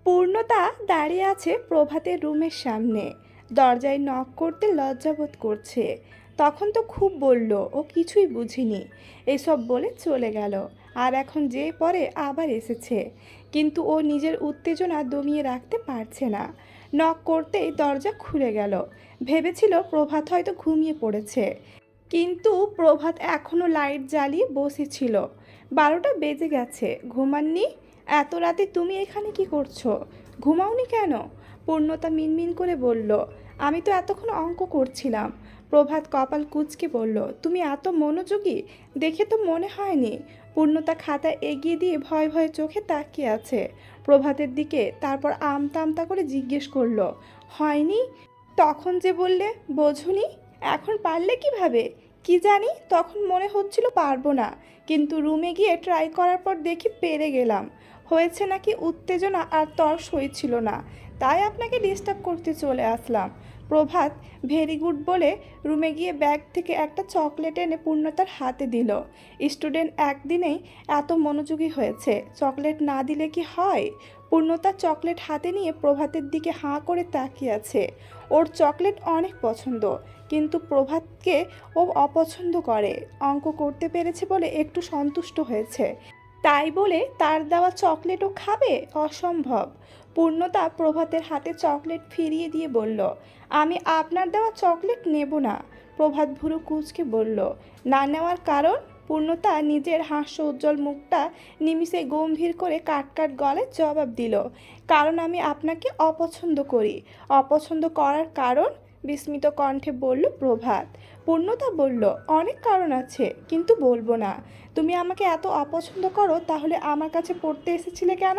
পূর্ণতা দাঁড়িয়ে আছে প্রভাতের রুমের সামনে। দরজায় নক করতে লজ্জাবোধ করছে। তখন তো খুব বলল ও কিছুই বুঝিনি, এসব বলে চলে গেল। আর এখন যে পরে আবার এসেছে, কিন্তু ও নিজের উত্তেজনা দমিয়ে রাখতে পারছে না। নক করতেই দরজা খুলে গেল। ভেবেছিল প্রভাত হয়তো ঘুমিয়ে পড়েছে, কিন্তু প্রভাত এখনো লাইট জ্বালিয়ে বসেছিল। 12টা বেজে গেছে, ঘুমাননি? এত রাতে তুমি এখানে কি করছো? ঘুমাওনি কেন? পূর্ণতা মিনমিন করে বলল, আমি তো এতক্ষণ অঙ্ক করছিলাম। প্রভাত কপাল কুঁচকে বলল, তুমি এত মনোযোগী দেখে তো মনে হয়নি। পূর্ণতা খাতা এগিয়ে দিয়ে ভয় ভয়ে চোখে তাকিয়ে আছে প্রভাতের দিকে, তারপর আমতা আমতা করে জিজ্ঞেস করলো, হয়নি? তখন যে বললে বোঝুনি, এখন পারলে কিভাবে? কি জানি, তখন মনে হচ্ছিল পারবো না, কিন্তু রুমে গিয়ে ট্রাই করার পর দেখি পেরে গেলাম। হয়েছে নাকি উত্তেজনা আর তর সইছিল না, তাই আপনাকে ডিস্টার্ব করতে চলে আসলাম। প্রভাত ভেরি গুড বলে রুমে গিয়ে ব্যাগ থেকে একটা চকলেট এনে পূর্ণতার হাতে দিল। স্টুডেন্ট একদিনেই এত মনোযোগী হয়েছে, চকলেট না দিলে কি হয়? পূর্ণতা চকলেট হাতে নিয়ে প্রভাতের দিকে হাঁ করে তাকিয়ে আছে। ওর চকলেট অনেক পছন্দ, কিন্তু প্রভাতকে ও অপছন্দ করে। অঙ্ক করতে পেরেছে বলে একটু সন্তুষ্ট হয়েছে, তাই বলে তার দেওয়া চকলেটও খাবে? অসম্ভব। পূর্ণতা প্রভাতের হাতে চকলেট ফিরিয়ে দিয়ে বলল, আমি আপনার দেওয়া চকলেট নেব না। প্রভাত ভুরু কুঁচকে বলল, না নেওয়ার কারণ? পূর্ণতা নিজের হাস্য উজ্জ্বল মুখটা নিমিষে গম্ভীর করে কাট কাট গলায় জবাব দিল, কারণ আমি আপনাকে অপছন্দ করি। অপছন্দ করার কারণ? বিস্মিত কণ্ঠে বলল প্রভাত। পূর্ণতা বলল, অনেক কারণ আছে, কিন্তু বলবো না। তুমি আমাকে এত অপছন্দ করো, তাহলে আমার কাছে পড়তে এসেছিলে কেন?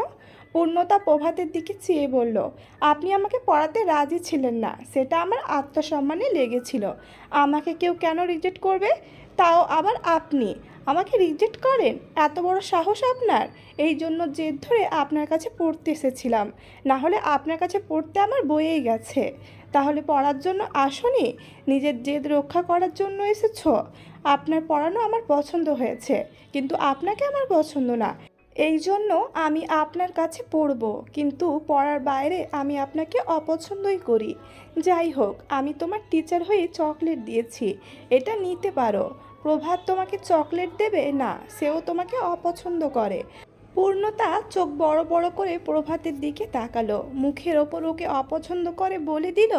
পূর্ণতা প্রভাতের দিকে চেয়ে বলল, আপনি আমাকে পড়াতে রাজি ছিলেন না, সেটা আমার আত্মসম্মানে লেগেছিল। আমাকে কেউ কেন রিজেক্ট করবে? তাও আবার আপনি আমাকে রিজেক্ট করেন? এত বড় সাহস আপনার! এই জন্য জেদ ধরে আপনার কাছে পড়তে এসেছিলাম, না হলে আপনার কাছে পড়তে আমার বয়েই গেছে। তাহলে পড়ার জন্য আসনি, নিজের জেদ রক্ষা করার জন্য এসেছো? আপনার পড়ানো আমার পছন্দ হয়েছে, কিন্তু আপনাকে আমার পছন্দ না। এই জন্য আমি আপনার কাছে পড়ব, কিন্তু পড়ার বাইরে আমি আপনাকে অপছন্দই করি। যাই হোক, আমি তোমার টিচার হয়ে চকলেট দিয়েছি, এটা নিতে পারো। প্রভাত তোমাকে চকলেট দেবে না, সেও তোমাকে অপছন্দ করে। পূর্ণতা চোখ বড় বড় করে প্রভাতের দিকে তাকালো। মুখের ওপর ওকে অপছন্দ করে বলে দিল,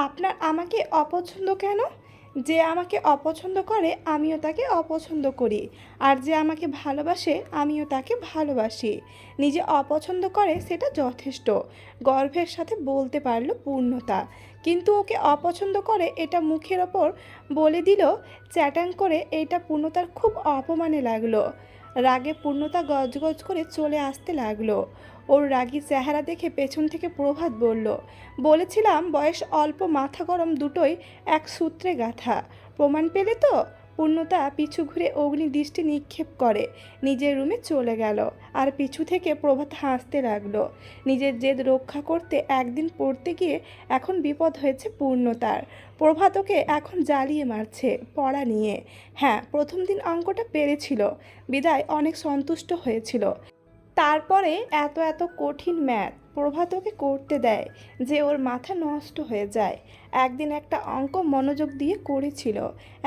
আপনার আমাকে অপছন্দ কেন? যে আমাকে অপছন্দ করে আমিও তাকে অপছন্দ করি, আর যে আমাকে ভালোবাসে আমিও তাকে ভালোবাসি। নিজে অপছন্দ করে সেটা যথেষ্ট, গর্বের সাথে বলতে পারলো পূর্ণতা। কিন্তু ওকে অপছন্দ করে এটা মুখের ওপর বলে দিল চ্যাটাং করে, এইটা পূর্ণতার খুব অপমানে লাগলো। রাগে পূর্ণতা গজগজ করে চলে আসতে লাগলো। ওর রাগী চেহারা দেখে পেছন থেকে প্রভাত বলল, বলেছিলাম বয়স অল্প মাথা গরম দুটোই এক সূত্রে গাঁথা, প্রমাণ পেলে তো? পূর্ণতা পিছু ঘুরে অগ্নি দৃষ্টি নিক্ষেপ করে নিজের রুমে চলে গেল। আর পিছু থেকে প্রভাত হাসতে লাগলো। নিজের জেদ রক্ষা করতে একদিন পড়তে গিয়ে এখন বিপদ হয়েছে পূর্ণতার। প্রভাত ওকে এখন জ্বালিয়ে মারছে পড়া নিয়ে। হ্যাঁ, প্রথম দিন অঙ্কটা পেরেছিল বিদায় অনেক সন্তুষ্ট হয়েছিল। তারপরে এত এত কঠিন ম্যাথ প্রভাত ওকে করতে দেয় যে ওর মাথা নষ্ট হয়ে যায়। একদিন একটা অঙ্ক মনোযোগ দিয়ে করেছিল,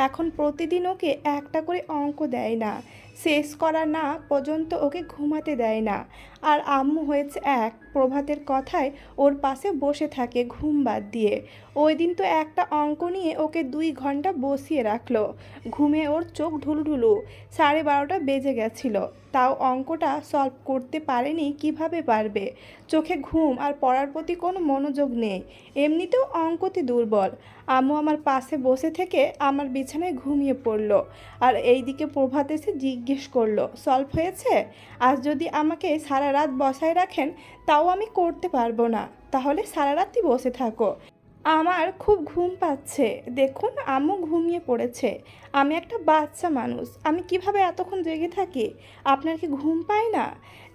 এখন প্রতিদিন ওকে একটা করে অঙ্ক দেয় না, শেষ করা না পর্যন্ত ওকে ঘুমাতে দেয় না। আর আম্মু হয়েছে এক, প্রভাতের কথায় ওর পাশে বসে থাকে ঘুম বাদ দিয়ে। ওই দিন তো একটা অঙ্ক নিয়ে ওকে 2 ঘন্টা বসিয়ে রাখলো। ঘুমে ওর চোখ ঢুলঢুলু। 12:30 বেজে গেছিল, তাও অঙ্কটা সলভ করতে পারেনি। কিভাবে পারবে? চোখে ঘুম আর পড়ার প্রতি কোনো মনোযোগ নেই, এমনিতেও অঙ্কতে দুর্বল। আম্মু আমার পাশে বসে থেকে আমার বিছানায় ঘুমিয়ে পড়ল। আর এইদিকে প্রভাত এসে জিজ্ঞেস করলো, সলভ হয়েছে? আজ যদি আমাকে সারা রাত বসায় রাখেন তাও আমি করতে পারবো না, তাহলে সারা রাতই বসে থাকো। আমার খুব ঘুম পাচ্ছে, দেখুন আম্মু ঘুমিয়ে পড়েছে। আমি একটা বাচ্চা মানুষ, আমি কিভাবে এতক্ষণ জেগে থাকি? আপনার কি ঘুম পায় না?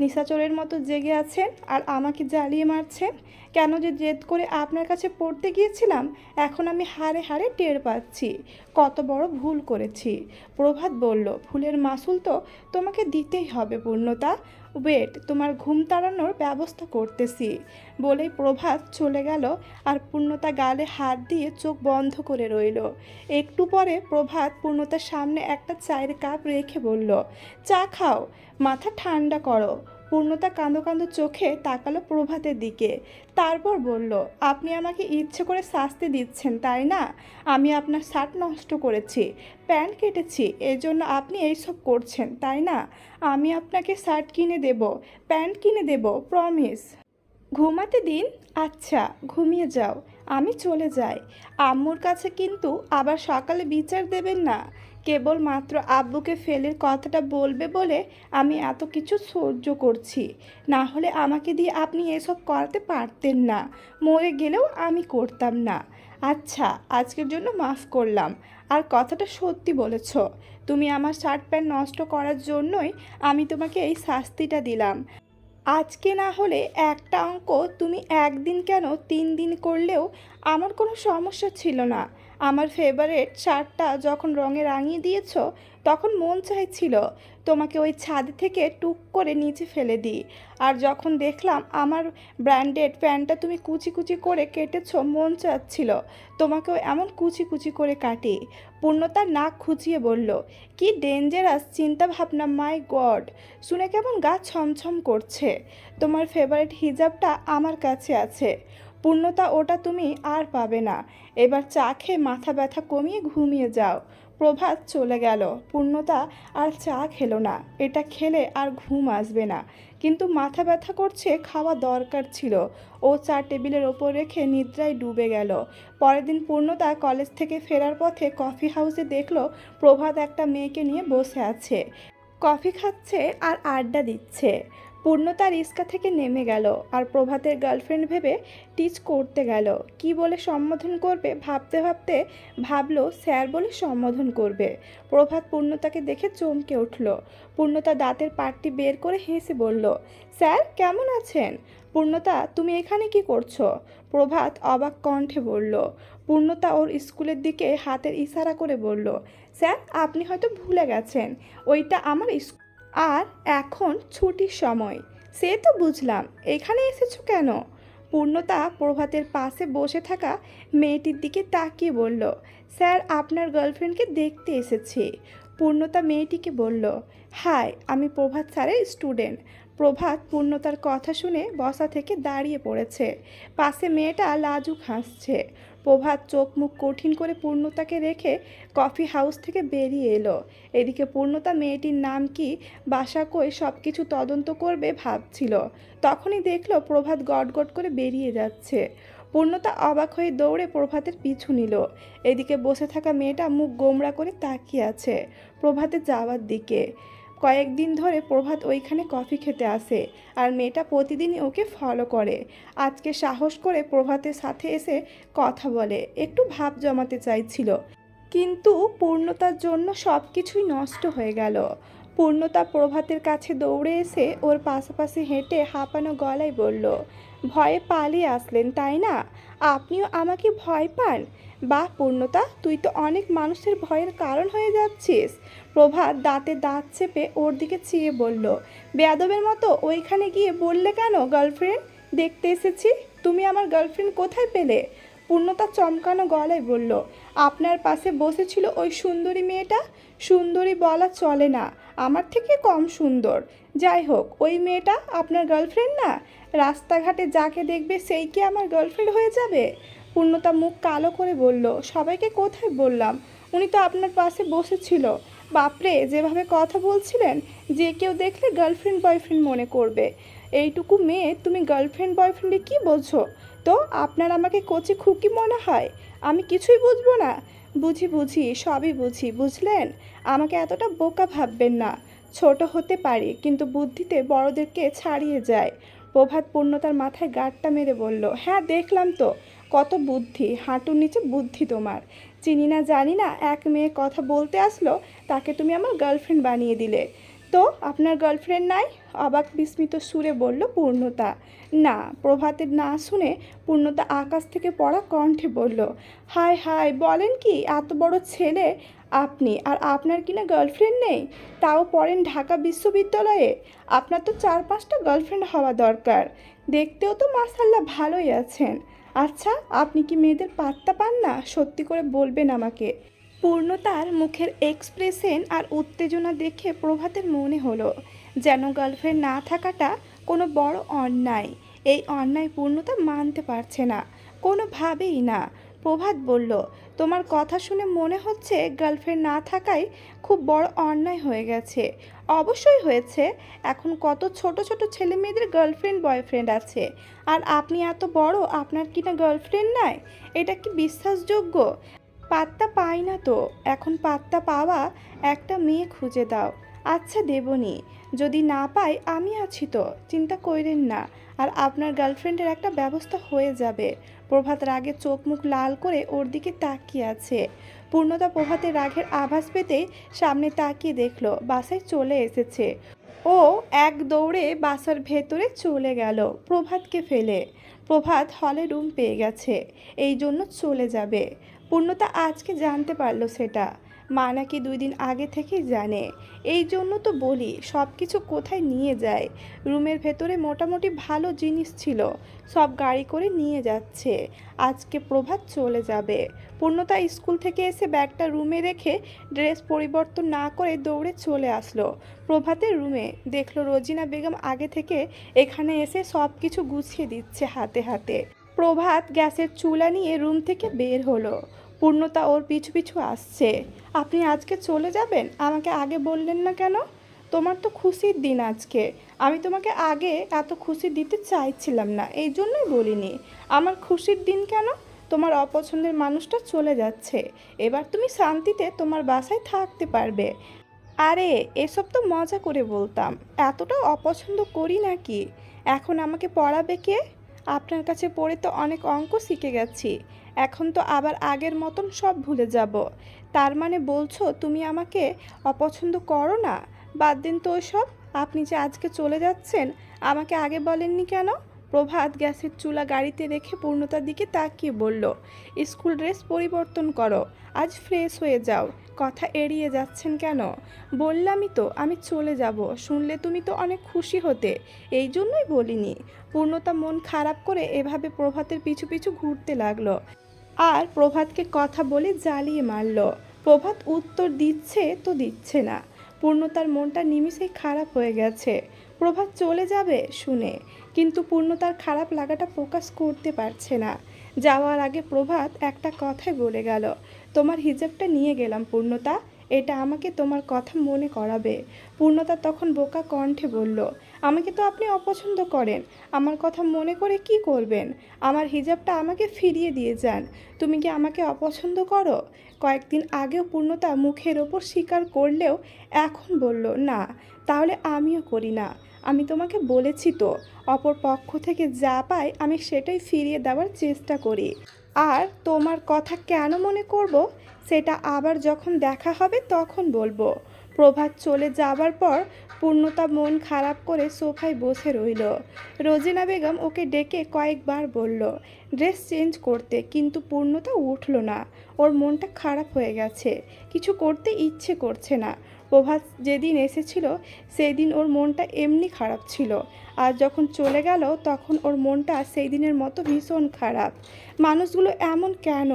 নিশাচরের মতো জেগে আছেন আর আমাকে জ্বালিয়ে মারছেন। কেন যে জেদ করে আপনার কাছে পড়তে গিয়েছিলাম, এখন আমি হাড়ে হাড়ে টের পাচ্ছি কত বড় ভুল করেছি। প্রভাত বলল, ভুলের মাসুল তো তোমাকে দিতেই হবে পূর্ণতা। ওয়েট, তোমার ঘুম তাড়ানোর ব্যবস্থা করতেছি। বলেই প্রভাত চলে গেল। আর পূর্ণতা গালে হাত দিয়ে চোখ বন্ধ করে রইল। একটু পরে প্রভাত পূর্ণতার সামনে একটা চায়ের কাপ রেখে বলল, চা খাও, মাথা ঠান্ডা করো। পূর্ণতা কাঁদো কাঁদো চোখে তাকালো প্রভাতের দিকে। তারপর বলল, আপনি আমাকে ইচ্ছে করে শাস্তি দিচ্ছেন তাই না? আমি আপনার শার্ট নষ্ট করেছি, প্যান্ট কেটেছি, এই জন্য আপনি এইসব করছেন তাই না? আমি আপনাকে শার্ট কিনে দেব, প্যান্ট কিনে দেব, প্রমিস। ঘুমাতে দিন। আচ্ছা, ঘুমিয়ে যাও, আমি চলে যাই। আম্মুর কাছে কিন্তু আবার সকালে বিচার দেবেন না। কেবল মাত্র আব্বুকে ফেলের কথাটা বলবে বলে আমি এত কিছু সহ্য করছি। না হলে আমাকে দিয়ে আপনি এসব করাতে পারতেন না। মরে গেলেও আমি করতাম না। আচ্ছা, আজকের জন্য মাফ করলাম। আর কথাটা সত্যি বলেছ। তুমি আমার শার্ট প্যান্ট নষ্ট করার জন্যই আমি তোমাকে এই শাস্তিটা দিলাম। আজকে না হলে একটা অঙ্ক তুমি একদিন কেন 3 দিন করলেও আমার কোনো সমস্যা ছিল না। আমার ফেভারিট শার্টটা যখন রঙে রাঙিয়ে দিয়েছ, তখন মন চাইছিল তোমাকে ওই ছাদ থেকে টুক করে নিচে ফেলে দিই। আর যখন দেখলাম আমার ব্র্যান্ডেড প্যান্টটা তুমি কুচি কুচি করে কেটেছ, মন চাচ্ছিল তোমাকেও এমন কুচি কুচি করে কাটি। পূর্ণতার নাক খুঁচিয়ে বলল, কি ডেঞ্জারাস চিন্তা ভাবনা, মাই গড! শুনে কেমন গা ছমছম করছে। তোমার ফেভারিট হিজাবটা আমার কাছে আছে, পূর্ণতা, ওটা তুমি আর পাবে না। এবার চা খেয়ে মাথা ব্যথা কমিয়ে ঘুমিয়ে যাও। প্রভাত চলে গেল। পূর্ণতা আর চা খেলো না। এটা খেলে আর ঘুম আসবে না, কিন্তু মাথা ব্যথা করছে, খাওয়া দরকার ছিল। ও চা টেবিলের ওপর রেখে নিদ্রায় ডুবে গেল। পরের দিন পূর্ণতা কলেজ থেকে ফেরার পথে কফি হাউসে দেখলো প্রভাত একটা মেয়েকে নিয়ে বসে আছে, কফি খাচ্ছে আর আড্ডা দিচ্ছে। পূর্ণতা রিস্কা থেকে নেমে গেল আর প্রভাতের গার্লফ্রেন্ড ভেবে টিচ করতে গেল। কি বলে সম্বোধন করবে ভাবতে ভাবতে ভাবলো স্যার বলে সম্বোধন করবে। প্রভাত পূর্ণতাকে দেখে চমকে উঠল। পূর্ণতা দাঁতের পাটটি বের করে হেসে বলল, স্যার কেমন আছেন? পূর্ণতা, তুমি এখানে কি করছো? প্রভাত অবাক কণ্ঠে বলল। পূর্ণতা ওর স্কুলের দিকে হাতের ইশারা করে বলল, স্যার আপনি হয়তো ভুলে গেছেন, ওইটা আমার স্কুল। আর এখন ছুটির সময়। সে তো বুঝলাম, এখানে এসেছো কেন? পূর্ণতা প্রভাতের পাশে বসে থাকা মেয়েটির দিকে তাকিয়ে বলল, স্যার আপনার গার্লফ্রেন্ডকে দেখতে এসেছি। পূর্ণতা মেয়েটিকে বলল, হাই, আমি প্রভাত স্যারের স্টুডেন্ট। প্রভাত পূর্ণতার কথা শুনে বসা থেকে দাঁড়িয়ে পড়েছে। পাশে মেয়েটা লাজুক হাসছে। প্রভাত চোখ মুখ কঠিন করে পূর্ণতাকে রেখে কফি হাউস থেকে বেরিয়ে এলো। এদিকে পূর্ণতা মেয়েটির নাম কি, বাসা কই, সব কিছু তদন্ত করবে ভাবছিল। তখনই দেখলো প্রভাত গটগট করে বেরিয়ে যাচ্ছে। পূর্ণতা অবাক হয়ে দৌড়ে প্রভাতের পিছু নিল। এদিকে বসে থাকা মেয়েটা মুখ গোমড়া করে তাকিয়ে আছে প্রভাতের যাওয়ার দিকে। কয়েকদিন ধরে প্রভাত ওইখানে কফি খেতে আসে আর মেয়েটা প্রতিদিনই ওকে ফলো করে। আজকে সাহস করে প্রভাতের সাথে এসে কথা বলে, একটু ভাব জমাতে চাইছিল, কিন্তু পূর্ণতার জন্য সব কিছুই নষ্ট হয়ে গেল। পূর্ণতা প্রভাতের কাছে দৌড়ে এসে ওর পাশাপাশি হেঁটে হাঁপানো গলায় বলল, ভয়ে পালিয়ে আসলেন তাই না? আপনিও আমাকে ভয় পান? বাহ পূর্ণতা, তুই তো অনেক মানুষের ভয়ের কারণ হয়ে যাচ্ছিস। প্রভাত দাঁতে দাঁত চেপে ওর দিকে চেয়ে বলল, বেয়াদবের মতো ওইখানে গিয়ে বললে কেন গার্লফ্রেন্ড দেখতে এসেছি? তুমি আমার গার্লফ্রেন্ড কোথায় পেলে? পূর্ণতা চমকানো গলায় বলল, আপনার পাশে বসেছিল ওই সুন্দরী মেয়েটা। সুন্দরী বলা চলে না, আমার থেকে কম সুন্দর। যাই হোক, ওই মেয়েটা আপনার গার্লফ্রেন্ড না? রাস্তাঘাটে যাকে দেখবে সেই কি আমার গার্লফ্রেন্ড হয়ে যাবে? পূর্ণতা মুখ কালো করে বলল, সবাইকে কোথায় বললাম? উনি তো আপনার পাশে বসেছিল। বাপরে, যেভাবে কথা বলছিলেন, যে কেউ দেখলে গার্লফ্রেন্ড বয়ফ্রেন্ড মনে করবে। এইটুকু মেয়ে তুমি গার্লফ্রেন্ড বয়ফ্রেন্ডে কি বোঝো? তো আপনার আমাকে কচি খুকি মনে হয়? আমি কিছুই বুঝবো না? বুঝি বুঝি, সবই বুঝি, বুঝলেন? আমাকে এতটা বোকা ভাববেন না। ছোট হতে পারি, কিন্তু বুদ্ধিতে বড়দেরকে ছাড়িয়ে যায়। প্রভাত পূর্ণতার মাথায় গাঁটটা মেরে বলল, হ্যাঁ দেখলাম তো, কত বুদ্ধি, হাঁটুর নিচে বুদ্ধি তোমার। চিনি না জানি না এক মেয়ে কথা বলতে আসলো, তাকে তুমি আমার গার্লফ্রেন্ড বানিয়ে দিলে। তো আপনার গার্লফ্রেন্ড নাই? অবাক বিস্মিত সুরে বলল পূর্ণতা। না। প্রভাতের না শুনে পূর্ণতা আকাশ থেকে পড়া কণ্ঠে বলল, হায় হায়, বলেন কি? এত বড় ছেলে আপনি আর আপনার কিনা গার্লফ্রেন্ড নেই, তাও পড়েন ঢাকা বিশ্ববিদ্যালয়ে। আপনার তো 4-5টা গার্লফ্রেন্ড হওয়া দরকার। দেখতেও তো মাশাআল্লাহ ভালোই আছেন। আচ্ছা, আপনি কি মেয়েদের পাত্তা পান না? সত্যি করে বলবেন আমাকে। পূর্ণতার মুখের এক্সপ্রেশন আর উত্তেজনা দেখে প্রভাতের মনে হলো যেন গার্লফ্রেন্ড না থাকাটা কোনো বড় অন্যায়। এই অন্যায় পূর্ণতা মানতে পারছে না, কোনোভাবেই না। প্রভাত বলল, তোমার কথা শুনে মনে হচ্ছে গার্লফ্রেন্ড না থাকাই খুব বড় অন্যায় হয়ে গেছে। অবশ্যই হয়েছে। এখন কত ছোট ছোট ছেলে মেয়েদের গার্লফ্রেন্ড বয়ফ্রেন্ড আছে, আর আপনি এত বড়, আপনার কিনা গার্লফ্রেন্ড নাই? এটা কি বিশ্বাসযোগ্য? পাত্তা পাই না তো। এখন পাত্তা পাওয়া একটা মেয়ে খুঁজে দাও। আচ্ছা দেবনি, যদি না পাই আমি আছি তো, চিন্তা কইরেন না। আর আপনার গার্লফ্রেন্ডের একটা ব্যবস্থা হয়ে যাবে। প্রভাত রাগে চোখ মুখ লাল করে ওর দিকে তাকিয়ে আছে। পূর্ণতা প্রভাতের রাগের আভাস পেতেই সামনে তাকিয়ে দেখলো বাসায় চলে এসেছে। ও এক দৌড়ে বাসার ভেতরে চলে গেল প্রভাতকে ফেলে। প্রভাত হলে রুম পেয়ে গেছে, এই জন্য চলে যাবে। পূর্ণতা আজকে জানতে পারলো সেটা। মা নাকি 2 দিন আগে থেকেই জানে। এই জন্য তো বলি সব কিছু কোথায় নিয়ে যায়। রুমের ভেতরে মোটামুটি ভালো জিনিস ছিল, সব গাড়ি করে নিয়ে যাচ্ছে। আজকে প্রভাত চলে যাবে। পূর্ণতা স্কুল থেকে এসে ব্যাগটা রুমে রেখে ড্রেস পরিবর্তন না করে দৌড়ে চলে আসলো প্রভাতের রুমে। দেখলো রোজিনা বেগম আগে থেকে এখানে এসে সব কিছু গুছিয়ে দিচ্ছে হাতে হাতে। প্রভাত গ্যাসের চুলা নিয়ে রুম থেকে বের হলো। পূর্ণতা ওর পিছু পিছু আসছে। আপনি আজকে চলে যাবেন? আমাকে আগে বললেন না কেন? তোমার তো খুশির দিন আজকে। আমি তোমাকে আগে এত খুশি দিতে চাইছিলাম না, এই জন্যই বলিনি। আমার খুশির দিন কেন? তোমার অপছন্দের মানুষটা চলে যাচ্ছে, এবার তুমি শান্তিতে তোমার বাসায় থাকতে পারবে। আরে এসব তো মজা করে বলতাম, এতটা অপছন্দ করি নাকি? এখন আমাকে পড়াবে কে? আপনার কাছে পড়ে তো অনেক অঙ্ক শিখে গেছি, এখন তো আবার আগের মতন সব ভুলে যাব। তার মানে বলছো তুমি আমাকে অপছন্দ করো না? বাদ দিন তো ওসব। আপনি যে আজকে চলে যাচ্ছেন, আমাকে আগে বলেননি কেন? প্রভাত গ্যাসের চুলা গাড়িতে রেখে পূর্ণতার দিকে তাকিয়ে বলল, স্কুল ড্রেস পরিবর্তন করো, আজ ফ্রেশ হয়ে যাও। কথা এড়িয়ে যাচ্ছেন কেন? বললামই তো আমি চলে যাব, শুনলে তুমি তো অনেক খুশি হতে, এই জন্যই বলিনি। পূর্ণতা মন খারাপ করে এভাবে প্রভাতের পিছু পিছু ঘুরতে লাগলো আর প্রভাতকে কথা বলে জ্বালিয়ে মারল। প্রভাত উত্তর দিচ্ছে তো দিচ্ছে না। পূর্ণতার মনটা নিমিষেই খারাপ হয়ে গেছে প্রভাত চলে যাবে শুনে, কিন্তু পূর্ণতার খারাপ লাগাটা প্রকাশ করতে পারছে না। যাওয়ার আগে প্রভাত একটা কথাই বলে গেল, তোমার হিজাবটা নিয়ে গেলাম পূর্ণতা, এটা আমাকে তোমার কথা মনে করাবে। পূর্ণতা তখন বোকা কণ্ঠে বলল, আমাকে তো আপনি অপছন্দ করেন, আমার কথা মনে করে কি করবেন? আমার হিজাবটা আমাকে ফিরিয়ে দিয়ে যান। তুমি কি আমাকে অপছন্দ করো? কয়েকদিন আগেও পূর্ণতা মুখের ওপর স্বীকার করলেও এখন বলল, না তাহলে আমিও করি না। আমি তোমাকে বলেছি তো, অপর পক্ষ থেকে যা পাই আমি সেটাই ফিরিয়ে দেওয়ার চেষ্টা করি। আর তোমার কথা কেন মনে করব, সেটা আবার যখন দেখা হবে তখন বলবো। প্রভাত চলে যাবার পর পূর্ণতা মন খারাপ করে সোফায় বসে রইল। রোজিনা বেগম ওকে ডেকে কয়েকবার বলল ড্রেস চেঞ্জ করতে, কিন্তু পূর্ণতা উঠল না। ওর মনটা খারাপ হয়ে গেছে, কিছু করতে ইচ্ছে করছে না। প্রভাত যেদিন এসেছিল সেই দিন ওর মনটা এমনি খারাপ ছিল, আর যখন চলে গেল তখন ওর মনটা সেই দিনের মতো ভীষণ খারাপ। মানুষগুলো এমন কেন?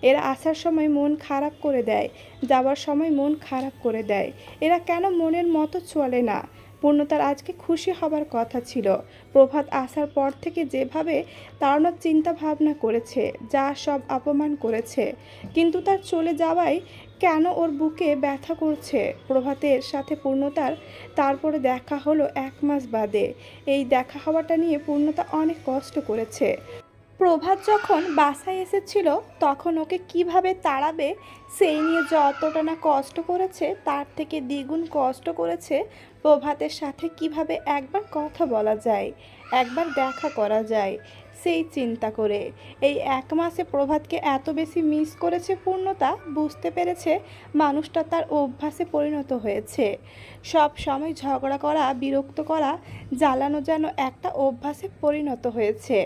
এরা আসার সময় মন খারাপ করে দেয়, যাওয়ার সময় মন খারাপ করে দেয়। এরা কেন মনের মতো চলে না? পূর্ণতার আজকে খুশি হবার কথা ছিল। প্রভাত আসার পর থেকে যেভাবে তাড়ানোর চিন্তা ভাবনা করেছে, যা সব অপমান করেছে, কিন্তু তার চলে যাওয়ায় কেন ওর বুকে ব্যথা করছে। প্রভাতের সাথে পূর্ণতার তারপরে দেখা হলো 1 মাস বাদে। এই দেখা হওয়াটা নিয়ে পূর্ণতা অনেক কষ্ট করেছে। প্রভাত যখন বাসায় এসেছিল তখন ওকে কিভাবে তাড়াবে সেই নিয়ে যতটা না কষ্ট করেছে, তার থেকে দ্বিগুণ কষ্ট করেছে প্রভাতের সাথে কিভাবে একবার কথা বলা যায়, একবার দেখা করা যায়, সেই চিন্তা করে। এই 1 মাসে প্রভাতকে এত বেশি মিস করেছে পূর্ণতা, বুঝতে পেরেছে মানুষটা তার অভ্যাসে পরিণত হয়েছে। সব সময় ঝগড়া করা, বিরক্ত করা, জ্বালানো যেন একটা অভ্যাসে পরিণত হয়েছে।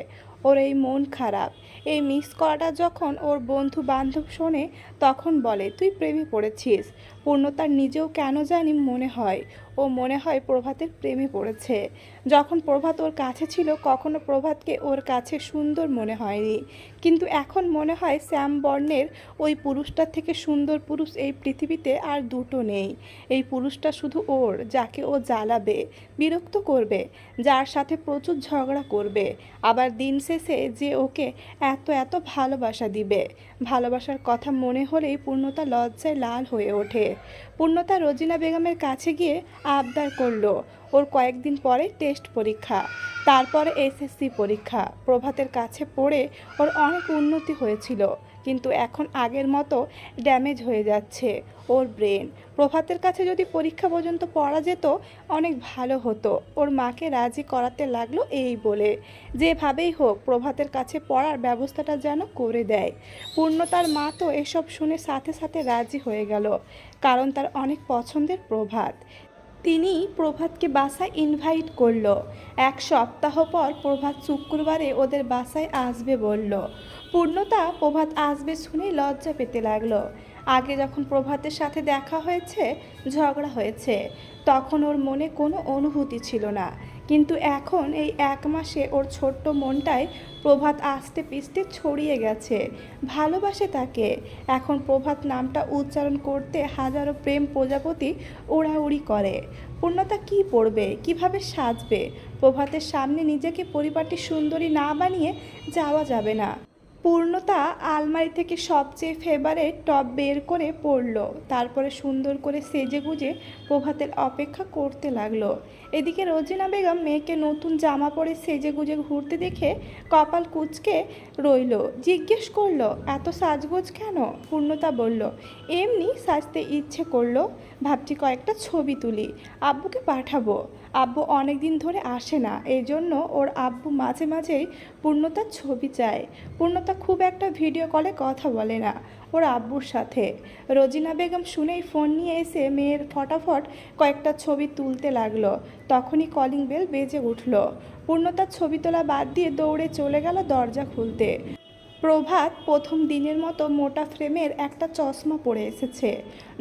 ওর এই মন খারাপ। এই মিস করাটা যখন ওর বন্ধু বান্ধব শোনে তখন বলে তুই প্রেমে পড়েছিস। পূর্ণতার নিজেও কেন জানি মনে হয় প্রভাতের প্রেমে পড়েছে। যখন প্রভাত ওর কাছে ছিল কখনো প্রভাতকে ওর কাছে সুন্দর মনে হয়নি, কিন্তু এখন মনে হয় শ্যাম বর্ণের ওই পুরুষটার থেকে সুন্দর পুরুষ এই পৃথিবীতে আর দুটো নেই। এই পুরুষটা শুধু ওর, যাকে ও জ্বালাবে, বিরক্ত করবে, যার সাথে প্রচুর ঝগড়া করবে, আবার দিন শেষে যে ওকে এত এত ভালোবাসা দিবে। ভালোবাসার কথা মনে হলেই পূর্ণতা লজ্জায় লাল হয়ে ওঠে। পূর্ণতা রোজিনা বেগমের কাছে গিয়ে আবদার করলো ওর কয়েকদিন পরে টেস্ট পরীক্ষা, তারপরে এসএসসি পরীক্ষা। প্রভাতের কাছে পড়ে ওর অনেক উন্নতি হয়েছিল, কিন্তু এখন আগের মতো ড্যামেজ হয়ে যাচ্ছে ওর ব্রেন। প্রভাতের কাছে যদি পরীক্ষা পর্যন্ত পড়া যেত অনেক ভালো হতো। ওর মাকে রাজি করাতে লাগলো এই বলে যেভাবেই হোক প্রভাতের কাছে পড়ার ব্যবস্থাটা যেন করে দেয়। পূর্ণতার মা তো এসব শুনে সাথে সাথে রাজি হয়ে গেল, কারণ তার অনেক পছন্দের প্রভাত। তিনি প্রভাতকে বাসায় ইনভাইট করলো। এক সপ্তাহ পর প্রভাত শুক্রবারে ওদের বাসায় আসবে বলল। পূর্ণতা প্রভাত আসবে শুনে লজ্জা পেতে লাগলো। আগে যখন প্রভাতের সাথে দেখা হয়েছে, ঝগড়া হয়েছে, তখন ওর মনে কোনো অনুভূতি ছিল না, কিন্তু এখন এই 1 মাসে ওর ছোট্ট মনটায় প্রভাত আস্তে পিস্তে ছড়িয়ে গেছে, ভালোবাসে তাকে। এখন প্রভাত নামটা উচ্চারণ করতে হাজারো প্রেম প্রজাপতি ওড়াউড়ি করে। পূর্ণতা কি পড়বে, কিভাবে সাজবে? প্রভাতের সামনে নিজেকে পরিপাটি সুন্দরী না বানিয়ে যাওয়া যাবে না। পূর্ণতা আলমারি থেকে সবচেয়ে ফেভারেট টপ বের করে পরল, তারপরে সুন্দর করে সেজেগুজে প্রভাতের অপেক্ষা করতে লাগলো। এদিকে রোজিনা বেগম মেয়েকে নতুন জামা পরে সেজেগুজে ঘুরতে দেখে কপাল কুঁচকে রইল। জিজ্ঞেস করলো এত সাজগোজ কেন? পূর্ণতা বলল এমনি সাজতে ইচ্ছে করলো, ভাবছি কয়েকটা ছবি তুলি, আব্বুকে পাঠাবো। আব্বু অনেক দিন ধরে আসে না, এই জন্য ওর আব্বু মাঝে মাঝেই পূর্ণতার ছবি চায়। পূর্ণতা খুব একটা ভিডিও কলে কথা বলে না ওর আব্বুর সাথে। রোজিনা বেগম শুনেই ফোন নিয়ে এসে মেয়ের ফটাফট কয়েকটা ছবি তুলতে লাগলো। তখনই কলিং বেল বেজে উঠল। পূর্ণতার ছবি তোলা বাদ দিয়ে দৌড়ে চলে গেল দরজা খুলতে। প্রভাত প্রথম দিনের মতো মোটা ফ্রেমের একটা চশমা পরে এসেছে,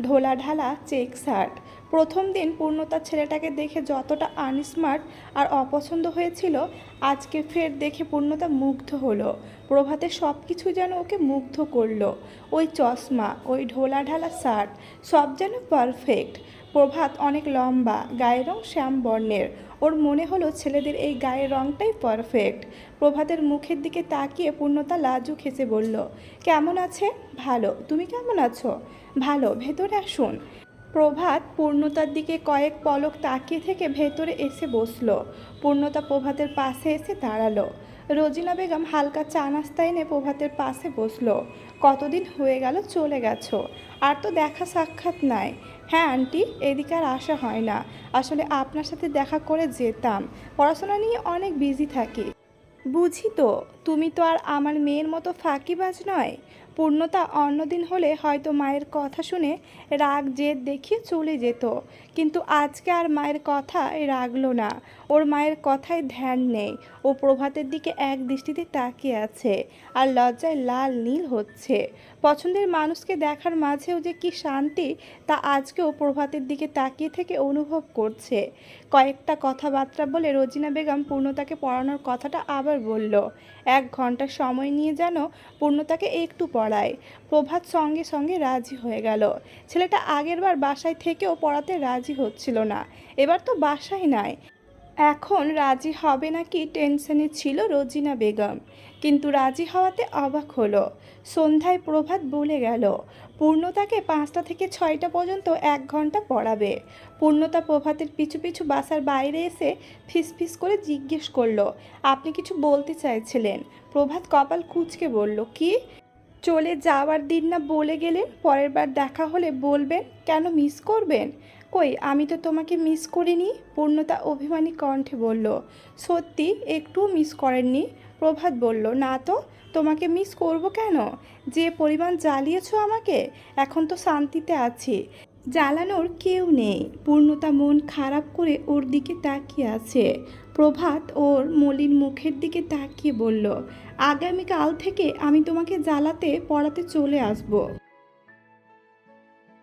ঢোলা ঢালা চেক শার্ট। প্রথম দিন পূর্ণতার ছেলেটাকে দেখে যতটা আনস্মার্ট আর অপছন্দ হয়েছিল, আজকে ফের দেখে পূর্ণতা মুগ্ধ হলো। প্রভাতের সব কিছু যেন ওকে মুগ্ধ করলো। ওই চশমা, ওই ঢোলা ঢালা শার্ট, সব যেন পারফেক্ট। প্রভাত অনেক লম্বা, গায়ের রং শ্যাম বর্ণের। ওর মনে হলো ছেলেদের এই গায়ের রংটাই পারফেক্ট। প্রভাতের মুখের দিকে তাকিয়ে পূর্ণতা লাজুক হেসে বলল কেমন আছে? ভালো, তুমি কেমন আছো? ভালো, ভেতরে আসুন। প্রভাত পূর্ণতার দিকে কয়েক পলক তাকিয়ে থেকে ভেতরে এসে বসলো। পূর্ণতা প্রভাতের পাশে এসে দাঁড়ালো। রোজিনা বেগম হালকা চা নাস্তা এনে প্রভাতের পাশে বসলো। কতদিন হয়ে গেল চলে গেছো, আর তো দেখা সাক্ষাৎ নাই। হ্যাঁ আন্টি, এদিকে আর আসা হয় না, আসলে আপনার সাথে দেখা করে যেতাম, পড়াশোনা নিয়ে অনেক বিজি থাকি। বুঝি তো, তুমি তো আর আমার মেয়ের মতো ফাঁকিবাজ নয়। পূর্ণতা অন্যদিন হলে হয়তো মায়ের কথা শুনে রাগ জেদ দেখিয়ে চলে যেত, কিন্তু আজকে আর মায়ের কথা রাখলো না। ওর মায়ের কথায় ধ্যান নেই। ও প্রভাতের দিকে এক দৃষ্টিতে তাকিয়ে আছে, আর লজ্জায় লাল নীল হচ্ছে। পছন্দের মানুষকে দেখার মাঝেও যে কি শান্তি, তা আজকেও প্রভাতের দিকে তাকিয়ে থেকে অনুভব করছে। কয়েকটা কথাবার্তা বলে রোজিনা বেগম পূর্ণতাকে পড়ানোর কথাটা আবার বলল। 1 ঘন্টা সময় নিয়ে যেন পূর্ণতাকে একটু পড়ায়। প্রভাত সঙ্গে সঙ্গে রাজি হয়ে গেল। ছেলেটা আগেরবার বাসায় থেকেও পড়াতে রাজি হচ্ছিল না, এবার তো বাসায় নাই। এখন রাজি হবে নাকি টেনশনে ছিল রোজিনা বেগম, কিন্তু রাজি হওয়াতে অবাক হলো। সন্ধ্যায় প্রভাত বলে গেল পূর্ণতাকে 5টা থেকে 6টা পর্যন্ত 1 ঘন্টা পড়াবে। পূর্ণতা প্রভাতের পিছু পিছু বাসার বাইরে এসে ফিসফিস করে জিজ্ঞেস করলো আপনি কিছু বলতে চাইছিলেন? প্রভাত কপাল কুঁচকে বলল কি? চলে যাওয়ার দিন না বলে গেলেন পরের বার দেখা হলে বলবেন, কেন মিস করবেন? কই, আমি তো তোমাকে মিস করিনি। পূর্ণতা অভিমানী কণ্ঠে বলল। সত্যি একটুও মিস করেননি? প্রভাত বলল না তো, তোমাকে মিস করব কেন? যে পরিমাণ জ্বালিয়েছো আমাকে, এখন তো শান্তিতে আছি, জ্বালানোর কেউ নেই। পূর্ণতা মন খারাপ করে ওর দিকে তাকিয়ে আছে। প্রভাত ওর মলিন মুখের দিকে তাকিয়ে বলল, আগামীকাল থেকে আমি তোমাকে জ্বালাতে পড়াতে চলে আসবো।